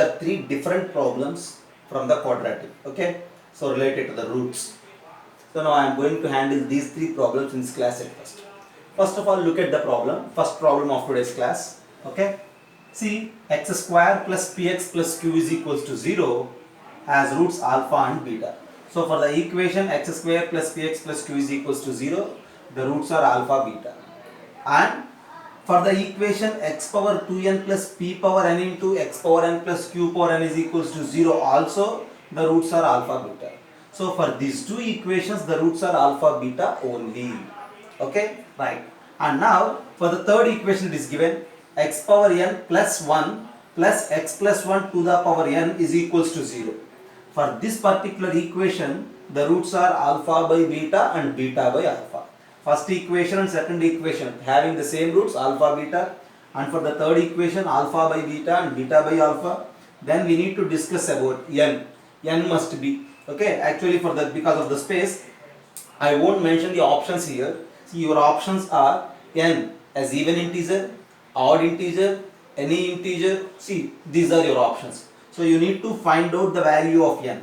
are three different problems from the quadratic. Okay, so related to the roots. So now I am going to handle these three problems in this class at first. First of all, look at the problem. First problem of today's class. Okay, see x square plus px plus q is equals to 0 has roots alpha and beta. So for the equation x square plus px plus q is equals to 0, the roots are alpha beta. And for the equation x power 2n plus p power n into x power n plus q power n is equals to 0 also, the roots are alpha beta. So for these two equations, the roots are alpha beta only. Okay, right. And now for the third equation it is given x power n plus 1 plus x plus 1 to the power n is equals to 0. For this particular equation, the roots are alpha by beta and beta by alpha. First equation and second equation having the same roots alpha beta, and for the third equation alpha by beta and beta by alpha. Then we need to discuss about n. N must be okay. Actually, for that, because of the space, I won't mention the options here. See, your options are n as even integer, odd integer, any integer. See, these are your options. So you need to find out the value of n,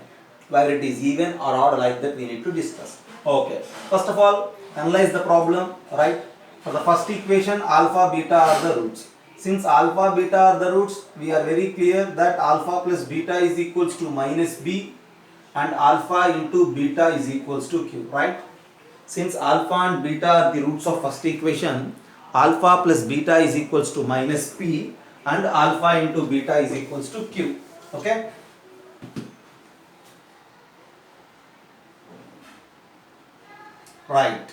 whether it is even or odd, like that we need to discuss. Okay, first of all, analyze the problem, right? For the first equation, alpha beta are the roots. Since alpha beta are the roots, we are very clear that alpha plus beta is equals to minus b and alpha into beta is equals to q, right? Since alpha and beta are the roots of first equation, alpha plus beta is equals to minus p and alpha into beta is equals to q. Okay? Right.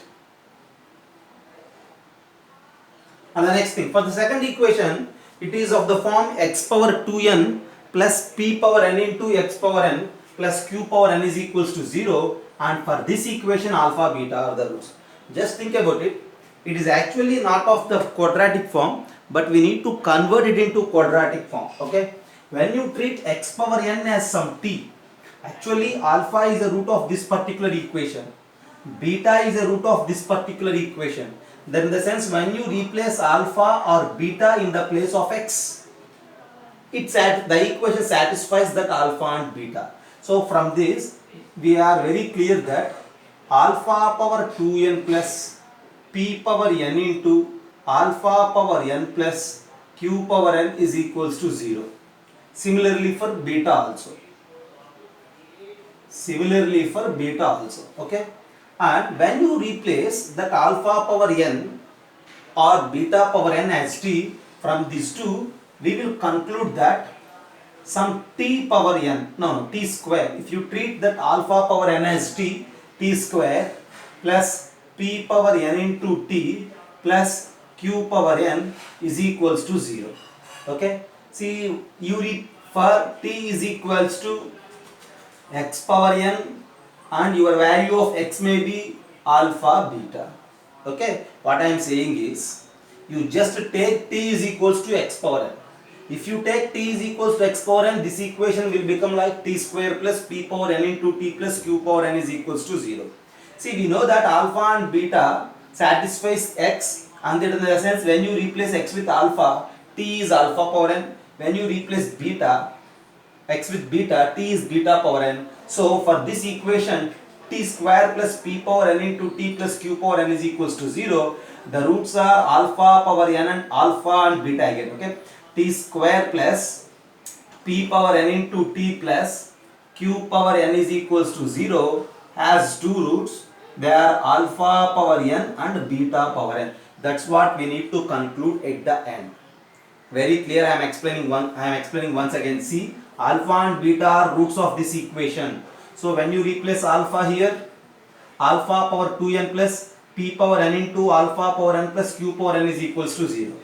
And the next thing, for the second equation, it is of the form x power 2n plus p power n into x power n plus q power n is equals to 0, and for this equation alpha beta are the roots. Just think about it. It is actually not of the quadratic form, but we need to convert it into quadratic form. Okay? When you treat x power n as some t, actually alpha is a root of this particular equation, beta is a root of this particular equation. Then in the sense, when you replace alpha or beta in the place of x, the equation satisfies that alpha and beta. So from this we are very clear that alpha power 2n plus p power n into alpha power n plus q power n is equals to 0. Similarly for beta also. Okay? And when you replace that alpha power n or beta power n as t, from these two we will conclude that some t power n, t square. If you treat that alpha power n as t square plus p power n into t plus q power n is equals to 0. Okay? See, for t is equals to x power n and your value of x may be alpha beta. Okay, what I am saying is, you just take t is equals to x power n. If you take t is equals to x power n, this equation will become like t square plus p power n into t plus q power n is equals to 0. See, we know that alpha and beta satisfies x, and that in the sense, when you replace x with alpha, t is alpha power n. When you replace x with beta, t is beta power n. So for this equation, t square plus p power n into t plus q power n is equals to 0. The roots are alpha power n and alpha and beta again. Okay, t square plus p power n into t plus q power n is equals to 0 has two roots. They are alpha power n and beta power n. That's what we need to conclude at the end. Very clear. I am explaining once again. See, alpha and beta are roots of this equation. So when you replace alpha here, alpha power 2n plus p power n into alpha power n plus q power n is equals to 0.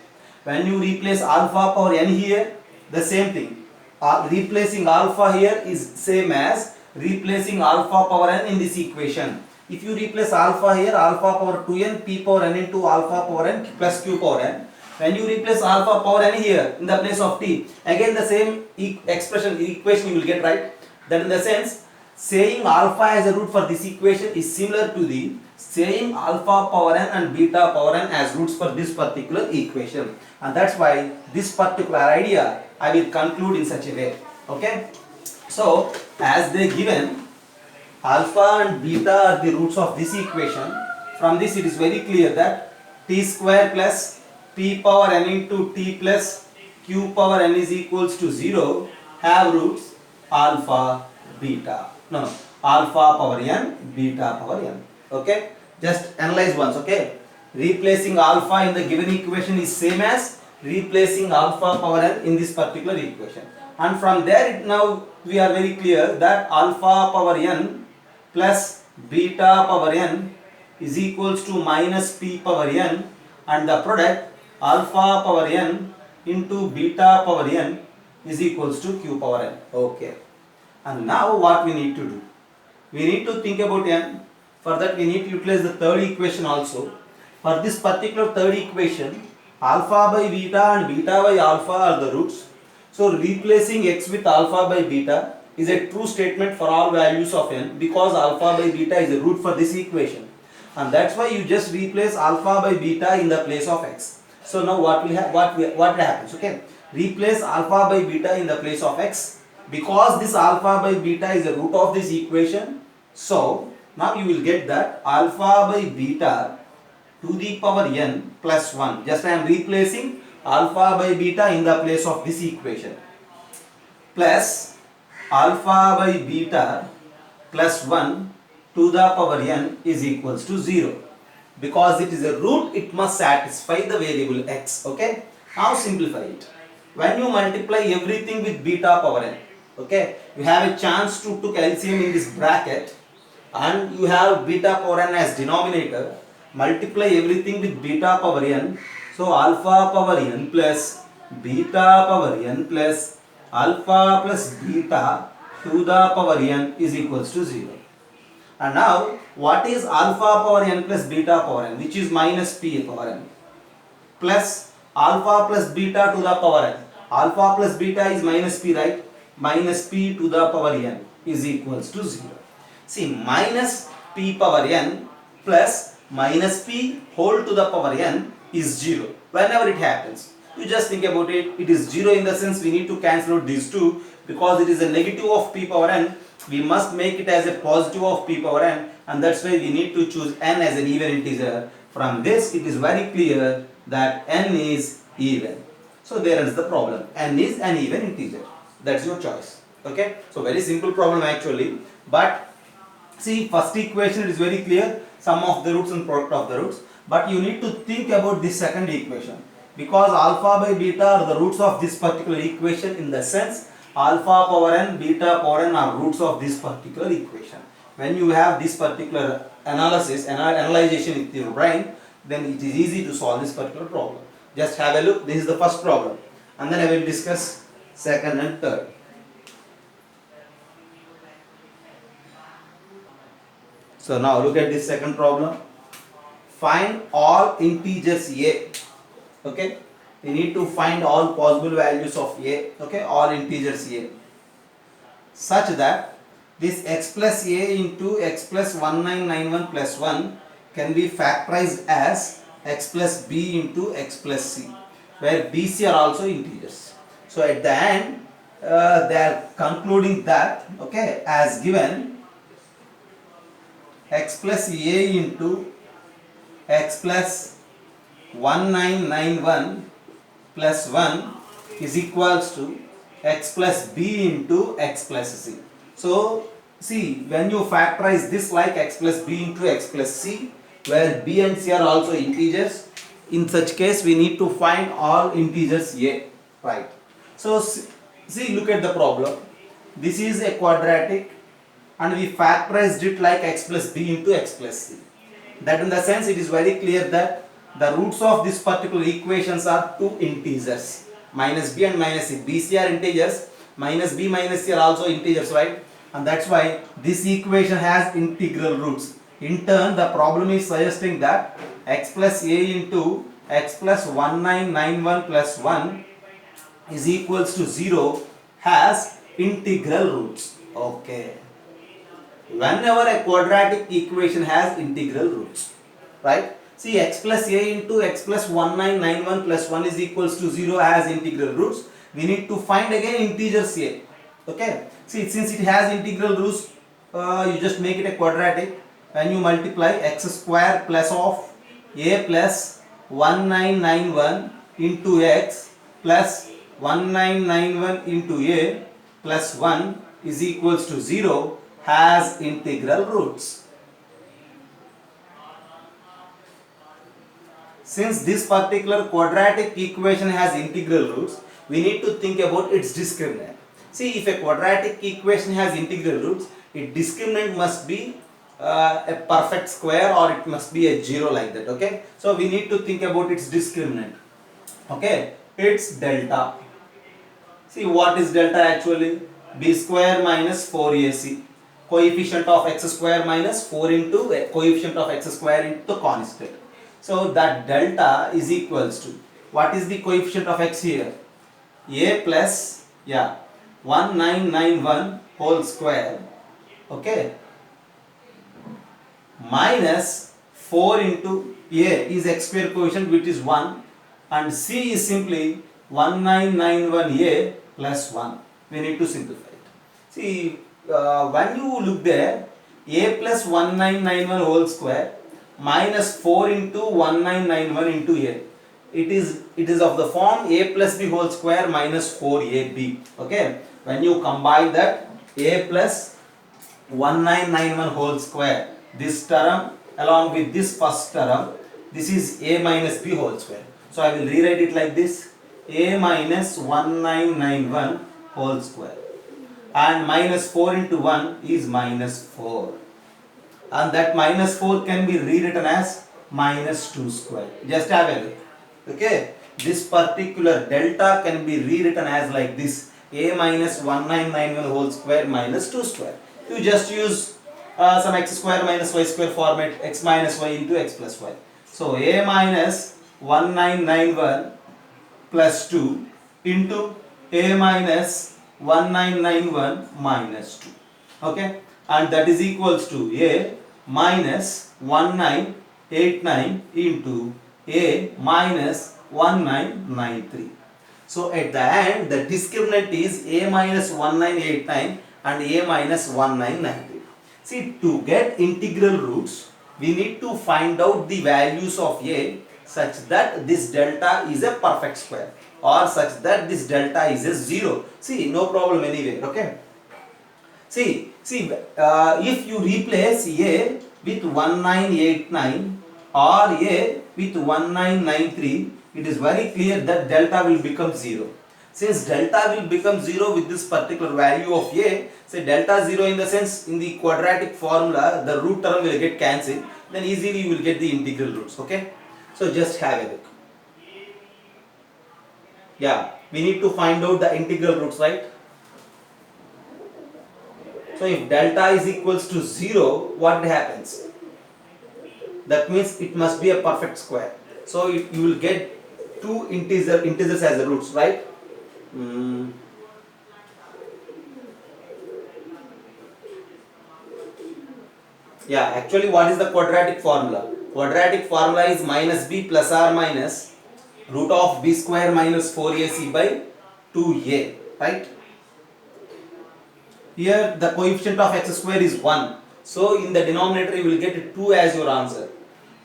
When you replace alpha power n here, the same thing. Replacing alpha here is same as replacing alpha power n in this equation. If you replace alpha here, alpha power 2n p power n into alpha power n plus q power n. When you replace alpha power n here in the place of t, again the same equation you will get, right? That in the sense, saying alpha as a root for this equation is similar to the saying alpha power n and beta power n as roots for this particular equation. And that's why this particular idea I will conclude in such a way. Okay, so as they given alpha and beta are the roots of this equation. From this it is very clear that t square plus p power n into t plus q power n is equals to 0 have roots alpha beta. No, no, alpha power n, beta power n. Okay, just analyze once. Okay, replacing alpha in the given equation is same as replacing alpha power n in this particular equation, and from there now we are very clear that alpha power n plus beta power n is equals to minus p power n, and the product alpha power n into beta power n is equals to q power n. Okay, and now what we need to do? We need to think about n. For that we need to utilize the third equation also. For this particular third equation, alpha by beta and beta by alpha are the roots. So replacing x with alpha by beta is a true statement for all values of n, because alpha by beta is a root for this equation, and that's why you just replace alpha by beta in the place of x. So now what happens? Okay, replace alpha by beta in the place of x, because this alpha by beta is a root of this equation. So now you will get that alpha by beta to the power n plus 1. Just I am replacing alpha by beta in the place of this equation, plus alpha by beta plus 1 to the power n is equals to 0. Because it is a root, it must satisfy the variable x. Okay, now simplify it. When you multiply everything with beta power n, okay, you have a chance to took LCM in this bracket, and you have beta power n as denominator. Multiply everything with beta power n. So alpha power n plus beta power n plus alpha plus beta to the power n is equals to 0. And now what is alpha power n plus beta power n, which is minus p power n, plus alpha plus beta to the power n. Alpha plus beta is minus p, right? Minus p to the power n is equals to 0. See, minus p power n plus minus p whole to the power n is 0. Whenever it happens, you just think about it. It is 0 in the sense we need to cancel out these two, because it is a negative of p power n. We must make it as a positive of p power n, and that's why we need to choose n as an even integer. From this it is very clear that n is even. So there is the problem. N is an even integer. That's your choice. Okay, so very simple problem actually, but see, first equation is very clear, sum of the roots and product of the roots, but you need to think about this second equation, because alpha by beta are the roots of this particular equation, in the sense alpha power n, beta power n are roots of this particular equation. When you have this particular analyzation with your brain, then it is easy to solve this particular problem. Just have a look. This is the first problem, and then I will discuss second and third. So now look at this second problem. Find all integers a. Okay, we need to find all possible values of a. Okay, all integers a, such that this x plus a into x plus 1991 plus 1 can be factorized as x plus b into x plus c, where b, c are also integers. So at the end they are concluding that, okay, as given, x plus a into x plus 1991 plus 1 is equals to x plus b into x plus c. So see, when you factorize this like x plus b into x plus c, where b and c are also integers, in such case we need to find all integers a, right? So see, look at the problem. This is a quadratic, and we factorized it like x plus b into x plus c. That in the sense it is very clear that the roots of this particular equations are two integers, minus b and minus c. b, c are integers, minus b minus c are also integers, right? And that's why this equation has integral roots. In turn, the problem is suggesting that x plus a into x plus 1991 plus 1 is equals to 0 has integral roots. Okay. Whenever a quadratic equation has integral roots, right? See, x plus a into x plus 1991 plus 1 is equals to 0 has integral roots. We need to find again integers a. Okay, see, since it has integral roots, you just make it a quadratic. When you multiply x square plus of a plus 1991 into x plus 1991 into a plus 1 is equals to 0 has integral roots. Since this particular quadratic equation has integral roots, we need to think about its discriminant. See, if a quadratic equation has integral roots, its discriminant must be a perfect square, or it must be a 0 like that. Okay, so we need to think about its discriminant. Okay, it's delta. See, what is delta actually? B square minus 4ac. Coefficient of x square minus 4 into coefficient of x square into constant. So that delta is equals to, what is the coefficient of x here? A plus, 1991 whole square, okay, minus 4 into A is x square coefficient, which is 1, and C is simply 1991A plus 1. We need to simplify it. See, when you look there, A plus 1991 whole square minus 4 into 1991 into A. It is of the form A plus B whole square minus 4AB. Okay. When you combine that, A plus 1991 whole square, this term along with this first term, this is A minus B whole square. So I will rewrite it like this: A minus 1991 whole square, and minus 4 into 1 is minus 4, and that minus 4 can be rewritten as minus 2 square. Just have a look. Okay, this particular delta can be rewritten as like this: A minus 1991 whole square minus 2 square. You just use some x square minus y square format, x minus y into x plus y. So A minus 1991 plus 2 into A minus 1991 minus 2. Okay, and that is equals to A minus 1989 into A minus 1993. So at the end, the discriminant is A minus 1989 and A minus 1993. See, to get integral roots, we need to find out the values of A such that this delta is a perfect square, or such that this delta is a 0. See, no problem anywhere. Okay. See, if you replace A with 1989 or A with 1993, it is very clear that delta will become 0. Since delta will become 0 with this particular value of A, say delta 0 in the sense, in the quadratic formula, the root term will get cancelled, then easily you will get the integral roots. Okay. So just have a look. Yeah, we need to find out the integral roots, right? So if delta is equals to 0, what happens? That means it must be a perfect square. So you will get two integers as the roots, right? Yeah, actually what is the quadratic formula? Quadratic formula is minus b plus or minus root of b square minus 4ac by 2a, right? Here the coefficient of x square is 1. So in the denominator you will get 2 as your answer.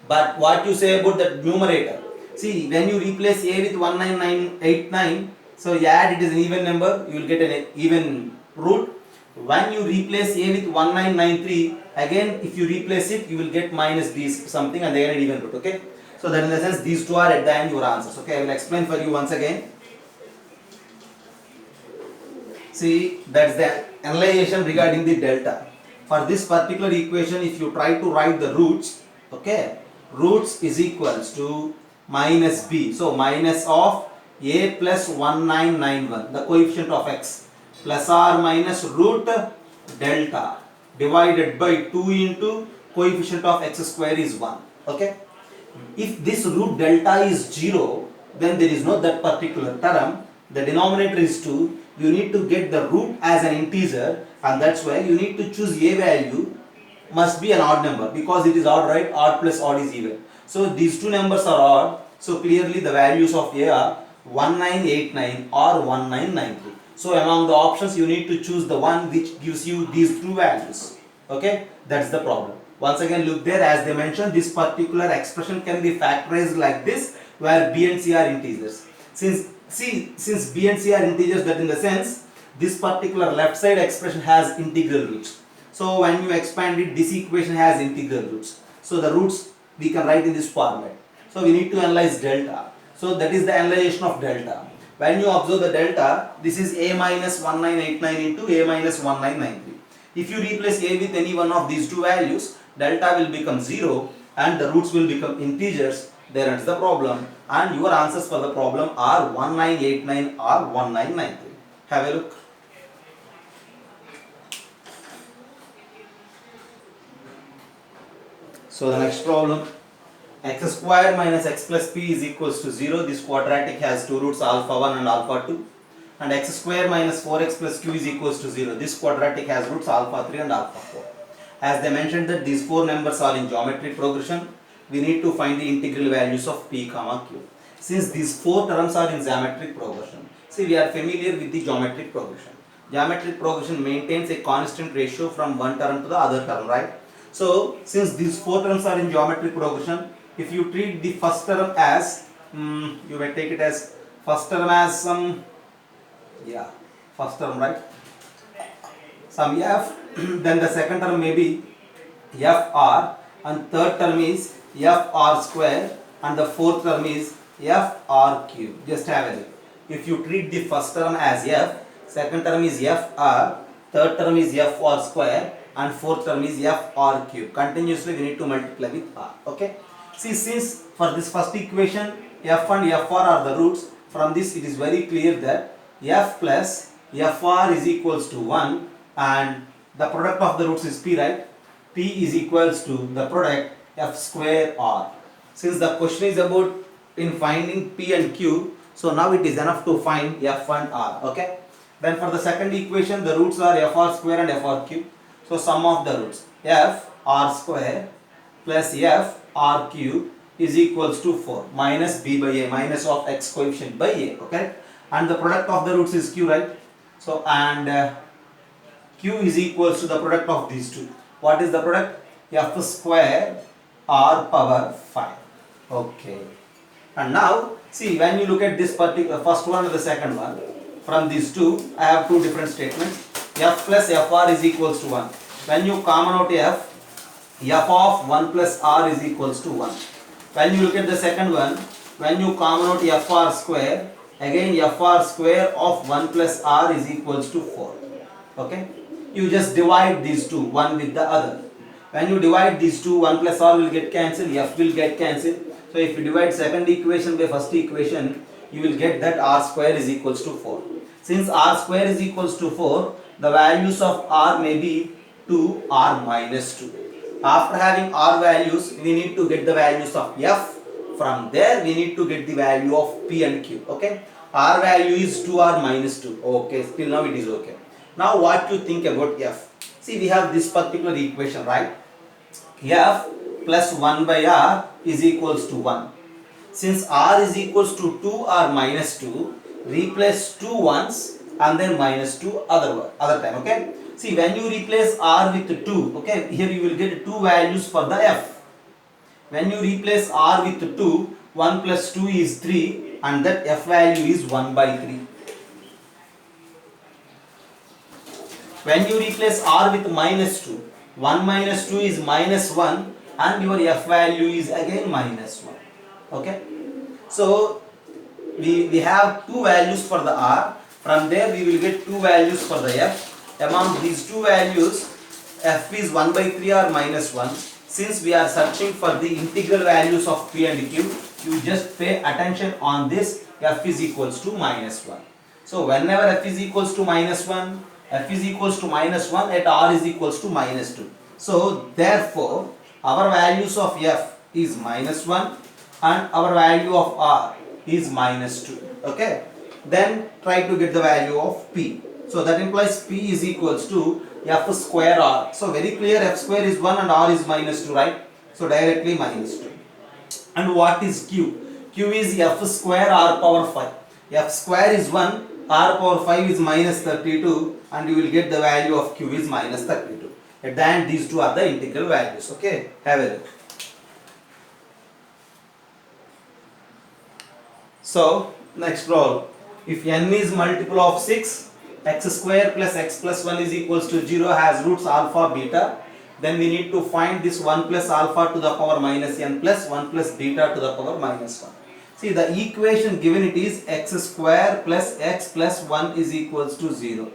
But what you say about the numerator? See, when you replace a with 1989, so you add it is an even number, you will get an even root. When you replace a with 1993, again if you replace it, you will get minus b something and again an even root. Okay. So that in the sense these two are at the end your answers. Okay, I will explain for you once again. See, that's the analyzation regarding the delta. For this particular equation, if you try to write the roots, okay, roots is equals to minus b. So minus of a plus 1991, the coefficient of x, plus or minus root delta divided by 2 into coefficient of x square is 1. Okay. If this root delta is 0, then there is no that particular term. The denominator is 2. You need to get the root as an integer, and that's why you need to choose a value must be an odd number, because it is odd, right? Odd plus odd is even. So these two numbers are odd. So clearly the values of a are 1989 or 1993. So among the options you need to choose the one which gives you these two values. Okay, that's the problem. Once again look there, as they mentioned, this particular expression can be factorized like this, where b and c are integers. Since b and c are integers, that in the sense this particular left side expression has integral roots. So when you expand it, this equation has integral roots. So the roots we can write in this format. So we need to analyze delta. So that is the analyzation of delta. When you observe the delta, this is a minus 1989 into a minus 1993. If you replace a with any one of these two values, delta will become 0 and the roots will become integers. There ends the problem, and your answers for the problem are 1989 or 1993. Have a look. So the next problem, x square minus x plus p is equals to 0. This quadratic has two roots, alpha 1 and alpha 2. And x square minus 4x plus q is equals to 0. This quadratic has roots alpha 3 and alpha 4. As they mentioned that these four numbers are in geometric progression, we need to find the integral values of p comma q. Since these four terms are in geometric progression, see, we are familiar with the geometric progression. Geometric progression maintains a constant ratio from one term to the other term, right? So since these four terms are in geometric progression, if you treat the first term as, you may take it as first term as some, first term, right, some f, then the second term may be fr, and third term is fr square, and the fourth term is fr cube. Just have a look. If you treat the first term as f, second term is fr, third term is fr square, and fourth term is fr cube. Continuously we need to multiply with r. Okay. See, since for this first equation f and fr are the roots, from this it is very clear that f plus fr is equals to 1, and the product of the roots is p, right? P is equals to the product f square r. Since the question is about in finding p and q, so now it is enough to find f and r. Okay. Then for the second equation, the roots are fr square and fr cube. So sum of the roots f r square plus f r cube is equals to 4 minus b by a, minus of x coefficient by a. Okay, and the product of the roots is q, right? So and q is equals to the product of these two. What is the product? F square r power 5. Okay, and now see, when you look at this particular first one and the second one, from these two I have two different statements. F plus fr is equals to 1. When you common out f of 1 plus r is equals to 1. When you look at the second one, when you common out fr square, again fr square of 1 plus r is equals to 4. Okay, you just divide these two, one with the other. When you divide these two, 1 plus r will get cancelled, f will get cancelled. So if you divide second equation by first equation, you will get that r square is equals to 4. Since r square is equals to 4, the values of r may be 2 or minus 2. After having r values, we need to get the values of f. From there, we need to get the value of p and q. Okay, r value is 2 or minus 2. Okay, till now it is okay. Now what you think about f? See, we have this particular equation, right? F plus 1 by r is equals to 1. Since r is equals to 2 or minus 2, replace 2 once and then minus 2 other time. Okay, see, when you replace r with 2, okay, here you will get two values for the f. When you replace r with 2, 1 plus 2 is 3, and that f value is 1 by 3. When you replace r with minus 2, 1 minus 2 is minus 1, and your f value is again minus 1. Okay, so we have two values for the r. From there we will get two values for the f. Among these two values, f is 1 by 3 or minus 1. Since we are searching for the integral values of p and q, you just pay attention on this. F is equals to minus 1. So whenever f is equals to minus 1, f is equals to minus 1 at r is equals to minus 2. So therefore our values of f is minus 1 and our value of r is minus 2. Okay, then try to get the value of p. So that implies p is equals to f square r. So very clear, f square is 1 and r is minus 2, right? So directly minus 2. And what is q? Q is f square r power 5. F square is 1 r power 5 is minus 32 and you will get the value of q is minus 32. At the end these two are the integral values. Okay, have a look. So next roll, if n is multiple of 6, x square plus x plus 1 is equals to 0 has roots alpha beta, then we need to find this 1 plus alpha to the power minus n plus 1 plus beta to the power minus 1. See, the equation given it is x square plus x plus 1 is equals to 0.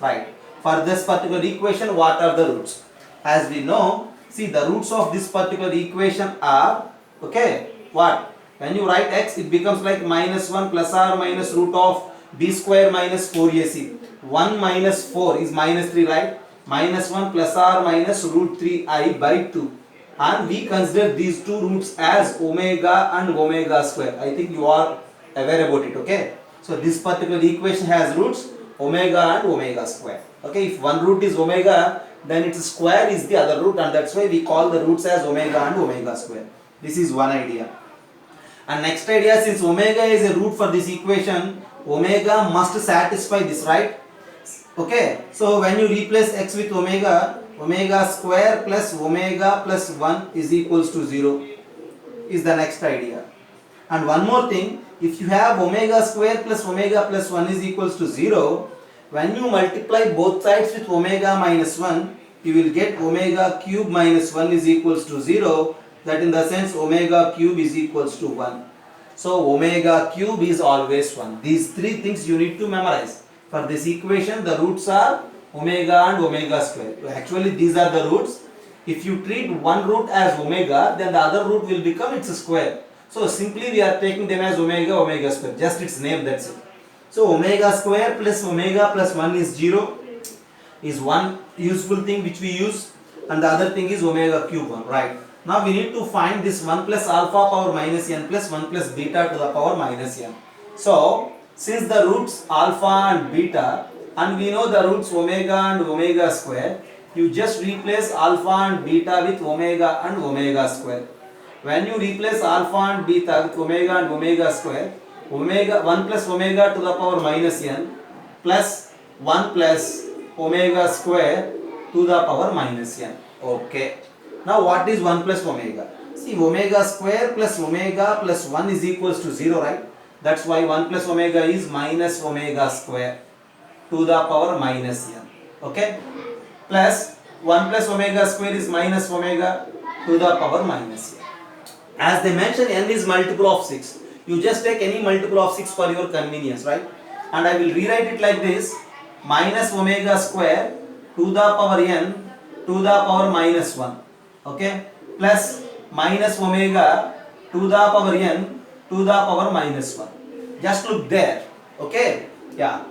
Right. For this particular equation, what are the roots? As we know, see, the roots of this particular equation are, okay, what? When you write x, it becomes like minus 1 plus or minus root of b square minus 4ac. 1 minus 4 is minus 3, right? Minus 1 plus or minus root 3I by 2. And we consider these two roots as omega and omega square. I think you are aware about it, okay? So this particular equation has roots omega and omega square. Okay, if one root is omega, then its square is the other root, and that's why we call the roots as omega and omega square. This is one idea. And next idea, since omega is a root for this equation, omega must satisfy this, right? Okay, so when you replace x with omega, omega square plus omega plus 1 is equals to 0 is the next idea. And one more thing, if you have omega square plus omega plus 1 is equals to 0, when you multiply both sides with omega minus 1, you will get omega cube minus 1 is equals to 0. That in the sense omega cube is equals to 1. So omega cube is always 1. These three things you need to memorize. For this equation, the roots are omega and omega square. Actually, these are the roots. If you treat one root as omega, then the other root will become its square. So simply we are taking them as omega, omega square. Just its name, that's it. So omega square plus omega plus 1 is 0. Is one useful thing which we use. And the other thing is omega cube 1, right? Now we need to find this 1 plus alpha power minus n plus 1 plus beta to the power minus n. So, since the roots alpha and beta, and we know the roots omega and omega square, you just replace alpha and beta with omega and omega square. When you replace alpha and beta with omega and omega square, omega 1 plus omega to the power minus n plus 1 plus omega square to the power minus n. Okay. Now what is 1 plus omega? See, omega square plus omega plus 1 is equals to 0, right? That's why 1 plus omega is minus omega square to the power minus n. Okay? Plus 1 plus omega square is minus omega to the power minus n. As they mentioned, n is multiple of 6. You just take any multiple of 6 for your convenience, right? And I will rewrite it like this. Minus omega square to the power n to the power minus 1. Okay, plus minus omega to the power n to the power minus 1. Just look there. Okay, yeah.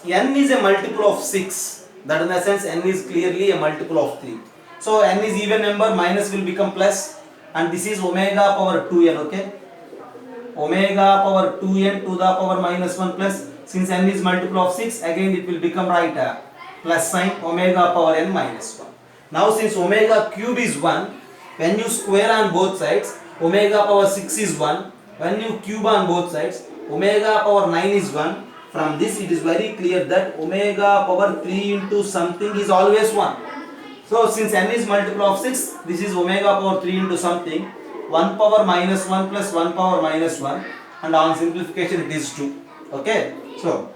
N is a multiple of 6. That in the sense n is clearly a multiple of 3. So n is even number, minus will become plus, and this is omega power 2n. Okay, omega power 2n to the power minus 1 plus, since n is multiple of 6, again it will become right plus sign omega power n minus 1. Now since omega cube is 1, when you square on both sides, omega power 6 is 1. When you cube on both sides, omega power 9 is 1. From this it is very clear that omega power 3 into something is always 1. So since n is multiple of 6, this is omega power 3 into something. 1 power minus 1 plus 1 power minus 1. And on simplification it is 2. Okay. So,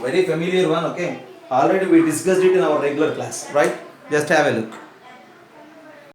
very familiar one, okay. Already we discussed it in our regular class, right? Just have a look.